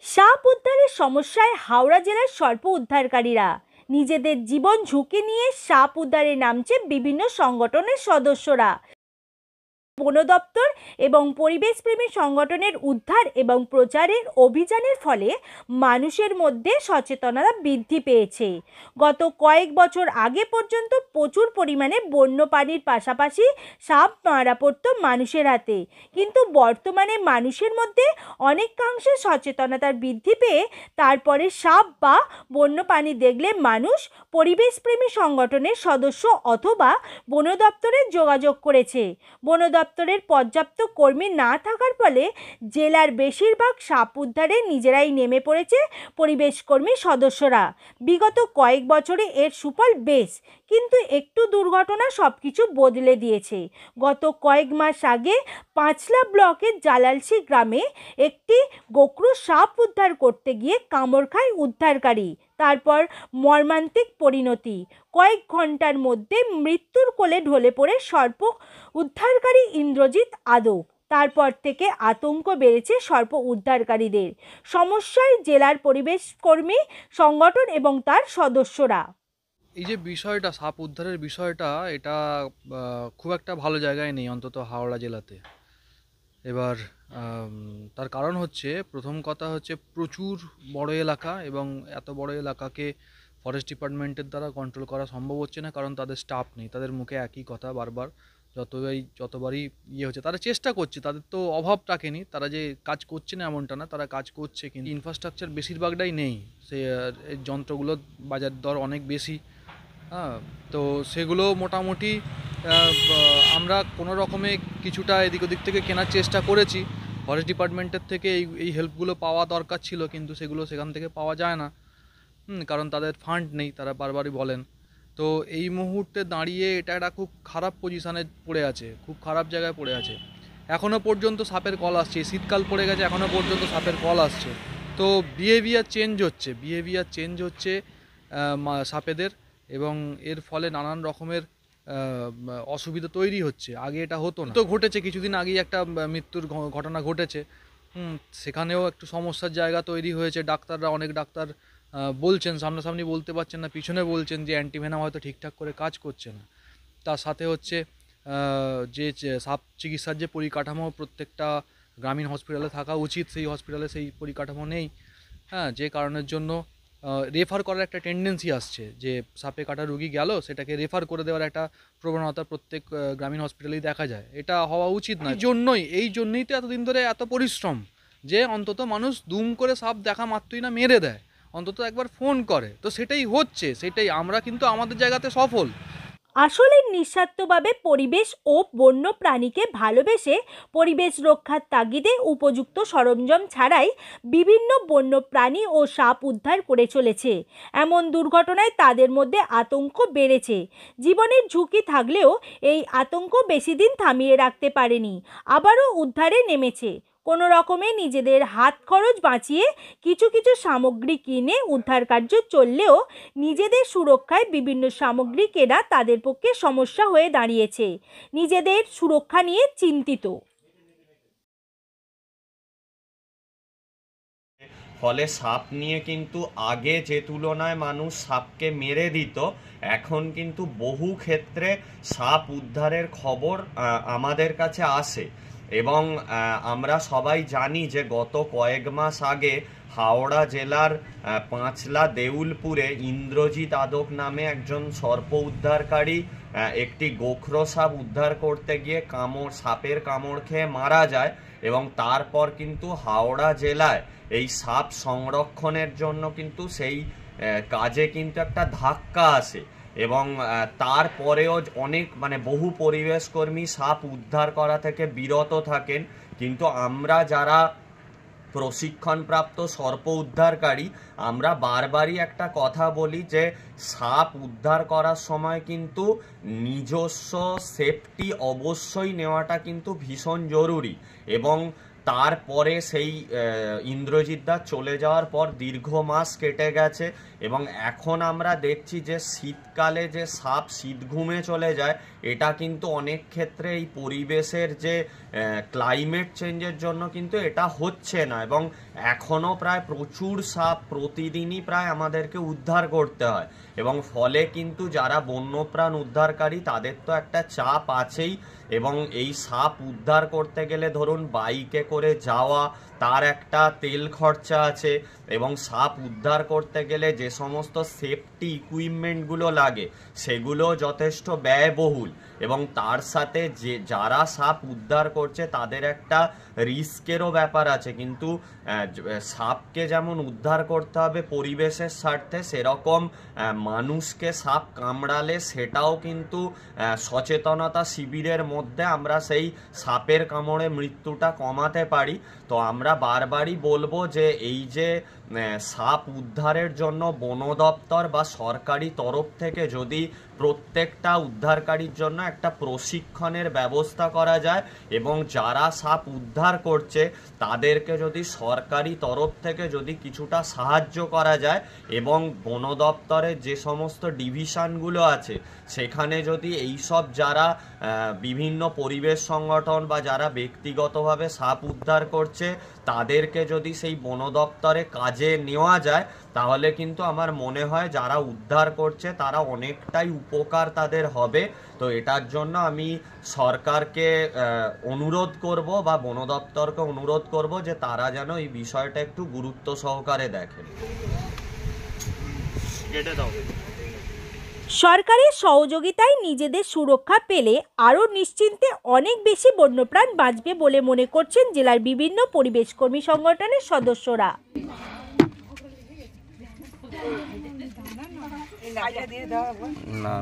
সাপ উদ্ধারের সমস্যায় হাওড়া জেলার সর্প উদ্ধারকারীরা নিজেদের জীবন ঝুঁকি নিয়ে সাপ উদ্ধারে নামছে বিভিন্ন সংগঠনের সদস্যরা। বন দপ্তর এবং পরিবেশপ্রেমী সংগঠনের উদ্ধার এবং প্রচারের অভিযানের ফলে মানুষের মধ্যে সচেতনতা বৃদ্ধি পেয়েছে। গত কয়েক বছর আগে পর্যন্ত প্রচুর পরিমাণে বন্যপ্রাণীর পাশাপাশি সাপ মারা পড়ত মানুষের হাতে, কিন্তু বর্তমানে মানুষের মধ্যে অনেকাংশে সচেতনতার বৃদ্ধি পেয়ে তারপরে সাপ বা বন্যপ্রাণী দেখলে মানুষ পরিবেশপ্রেমী সংগঠনের সদস্য অথবা বন দপ্তরে যোগাযোগ করেছে। বন দপ্তরের পর্যাপ্ত কর্মী না থাকার ফলে জেলার বেশিরভাগ সাপ উদ্ধারে নিজেরাই নেমে পড়েছে পরিবেশকর্মী সদস্যরা। বিগত কয়েক বছরে এর সুফল বেশ, কিন্তু একটু দুর্ঘটনা সবকিছু বদলে দিয়েছে। গত কয়েক মাস আগে পাঁচলা ব্লকের জালালসি গ্রামে একটি গোখরো সাপ উদ্ধার করতে গিয়ে কামড় খায় উদ্ধারকারী, তারপর মর্মান্তিক পরিণতি। কয়েক ঘন্টার মধ্যে মৃত্যুর কোলে ঢলে পড়ে সর্প উদ্ধারকারী ইন্দ্রজিৎ আদক। তারপর থেকে আতঙ্ক বেড়েছে সর্প উদ্ধারকারীদের। সমস্যায় জেলার পরিবেশ কর্মী সংগঠন এবং তার সদস্যরা। এই যে বিষয়টা সাপ উদ্ধারের বিষয়টা, এটা খুব একটা ভালো জায়গায় নেই, অন্তত হাওড়া জেলাতে। এবার তার কারণ হচ্ছে, প্রথম কথা হচ্ছে প্রচুর বড় এলাকা, এবং এত বড় এলাকাকে ফরেস্ট ডিপার্টমেন্টের দ্বারা কন্ট্রোল করা সম্ভব হচ্ছে না, কারণ তাদের স্টাফ নেই। তাদের মুখে একই কথা বারবার, যতবারই হচ্ছে। তারা চেষ্টা করছে, তাদের তো অভাব থাকেনি, তারা যে কাজ করছে না এমনটা না, তারা কাজ করছে, কিন্তু ইনফ্রাস্ট্রাকচার বেশিরভাগটাই নেই। সে যন্ত্রগুলোর বাজার দর অনেক বেশি। হ্যাঁ, তো সেগুলো মোটামুটি আমরা কোনো রকমে কিছুটা এদিক ওদিক থেকে কেনার চেষ্টা করেছি। ফরেস্ট ডিপার্টমেন্টের থেকে এই হেল্পগুলো পাওয়া দরকার ছিল, কিন্তু সেগুলো সেখান থেকে পাওয়া যায় না, কারণ তাদের ফান্ড নেই, তারা বারবারই বলেন। তো এই মুহূর্তে দাঁড়িয়ে এটা একটা খুব খারাপ পজিশানে পড়ে আছে, খুব খারাপ জায়গায় পড়ে আছে। এখনও পর্যন্ত সাপের কল আসছে, শীতকাল পড়ে গেছে, এখনও পর্যন্ত সাপের কল আসছে। তো বিহেভিয়ার চেঞ্জ হচ্ছে সাপেদের, এবং এর ফলে নানান রকমের অসুবিধা তৈরি হচ্ছে। আগে এটা হতো না। তো ঘটেছে, কিছুদিন আগেই একটা মৃত্যুর ঘটনা ঘটেছে। সেখানেও একটু সমস্যার জায়গা তৈরি হয়েছে। অনেক ডাক্তার বলছেন, সামনাসামনি বলতে পারছেন না, পিছনে বলছেন যে অ্যান্টিভেনাম হয়তো ঠিকঠাক করে কাজ করছে না। তার সাথে হচ্ছে যে সাপ চিকিৎসার যে পরিকাঠামো প্রত্যেকটা গ্রামীণ হসপিটালে থাকা উচিত, সেই হসপিটালে সেই পরিকাঠামো নেই। হ্যাঁ, যে কারণের জন্য রেফার করার একটা টেন্ডেন্সি আসছে, যে সাপে কাটা রুগী গেল, সেটাকে রেফার করে দেওয়ার একটা প্রবণতা প্রত্যেক গ্রামীণ হসপিটালেই দেখা যায়। এটা হওয়া উচিত না। এই জন্যই তো এতদিন ধরে এত পরিশ্রম, যে অন্তত মানুষ দুম করে সাপ দেখা মাত্রই না মেরে দেয়, অন্তত একবার ফোন করে। তো সেটাই হচ্ছে, আমরা কিন্তু আমাদের জায়গাতে সফল। আসলে নিঃস্বার্থভাবে পরিবেশ ও বন্য প্রাণীকে ভালোবেসে পরিবেশ রক্ষার তাগিদে উপযুক্ত সরঞ্জাম ছাড়াই বিভিন্ন বন্য প্রাণী ও সাপ উদ্ধার করে চলেছে। এমন দুর্ঘটনায় তাদের মধ্যে আতঙ্ক বেড়েছে। জীবনের ঝুঁকি থাকলেও এই আতঙ্ক বেশি দিন থামিয়ে রাখতে পারেনি, আবারও উদ্ধারে নেমেছে। কোনো রকমে নিজেদের হাত খরচ বাঁচিয়ে কিছু কিছু সামগ্রী কিনে উদ্ধার কার্য চললেও নিজেদের সুরক্ষায় বিভিন্ন সামগ্রী কেনা তাদের পক্ষে সমস্যা হয়ে দাঁড়িয়েছে। নিজেদের সুরক্ষা নিয়ে চিন্তিত। ফলে সাপ নিয়ে কিন্তু আগে যে তুলনায় মানুষ সাপকে মেরে দিত, এখন কিন্তু বহু ক্ষেত্রে সাপ উদ্ধারের খবর আমাদের কাছে আসে। এবং আমরা সবাই জানি যে গত কয়েক মাস আগে হাওড়া জেলার পাঁচলা দেউলপুরে ইন্দ্রজিৎ আদক নামে একজন সর্প উদ্ধারকারী একটি গোখরো সাপ উদ্ধার করতে গিয়ে সাপের কামড় খেয়ে মারা যায়। এবং তারপর কিন্তু হাওড়া জেলায় এই সাপ সংরক্ষণের জন্য কিন্তু সেই কাজে কিন্তু একটা ধাক্কা আসে। এবং তারপরেও অনেক বহু পরিবেশ কর্মী সাপ উদ্ধার করা থেকে বিরত থাকেন। কিন্তু আমরা যারা প্রশিক্ষণপ্রাপ্ত সর্প উদ্ধারকারী, আমরা বারবারই একটা কথা বলি যে সাপ উদ্ধার করার সময় কিন্তু নিজস্ব সেফটি অবশ্যই নেওয়াটা কিন্তু ভীষণ জরুরি। এবং তারপরে সেই ইন্দ্রজিৎ দা চলে যাওয়ার পর দীর্ঘ মাস কেটে গেছে এবং এখন আমরা দেখছি যে শীতকালে যে সাপ শীত ঘুমে চলে যায়, এটা কিন্তু অনেক ক্ষেত্রে এই পরিবেশের যে ক্লাইমেট চেঞ্জের জন্য কিন্তু এটা হচ্ছে না এবং এখনও প্রায় প্রচুর সাপ প্রতিদিনই প্রায় আমাদেরকে উদ্ধার করতে হয় এবং ফলে কিন্তু যারা বন্যপ্রাণ উদ্ধারকারী তাদের তো একটা চাপ আছেই এবং এই সাপ উদ্ধার করতে গেলে ধরুন বাইকে করে যাওয়া, তার একটা তেল খরচা আছে এবং সাপ উদ্ধার করতে গেলে যে সমস্ত সেফটি ইকুইপমেন্টগুলো লাগে সেগুলো যথেষ্ট ব্যয়বহুল এবং তার সাথে যে যারা সাপ উদ্ধার করছে তাদের একটা রিস্কেরও ব্যাপার আছে। কিন্তু সাপকে যেমন উদ্ধার করতে হবে পরিবেশের স্বার্থে, সেরকম মানুষকে সাপ কামড়ালে সেটাও কিন্তু সচেতনতা শিবিরের মধ্যে আমরা সেই সাপের কামড়ে মৃত্যুটা কমাতে পারি। তো আমরা বারবারই বলবো যে এই যে সাপ উদ্ধারের জন্য বন দপ্তর বা সরকারি তরফ থেকে যদি প্রত্যেকটা উদ্ধারকারীর জন্য একটা প্রশিক্ষণের ব্যবস্থা করা যায় এবং যারা সাপ উদ্ধার করছে তাদেরকে যদি সরকারি তরফ থেকে যদি কিছুটা সাহায্য করা যায় এবং বন দপ্তরের যে সমস্ত ডিভিশনগুলো আছে সেখানে যদি এইসব যারা বিভিন্ন পরিবেশ সংগঠন বা যারা ব্যক্তিগতভাবে সাপ উদ্ধার করছে তাদেরকে যদি সেই বন দপ্তরে কাজে নেওয়া যায় তাহলে কিন্তু আমার মনে হয় যারা উদ্ধার করছে তারা অনেকটাই উপকার তাদের হবে। তো এটার জন্য আমি সরকারকে অনুরোধ করব বা বন দপ্তরকে অনুরোধ করব যে তারা যেন এই বিষয়টা একটু গুরুত্ব সহকারে দেখেন। সরকারের সহযোগিতায় নিজেদের সুরক্ষা পেলে আরও নিশ্চিন্তে অনেক বেশি বন্যপ্রাণ বাঁচবে বলে মনে করছেন জেলার বিভিন্ন পরিবেশকর্মী সংগঠনের সদস্যরা। না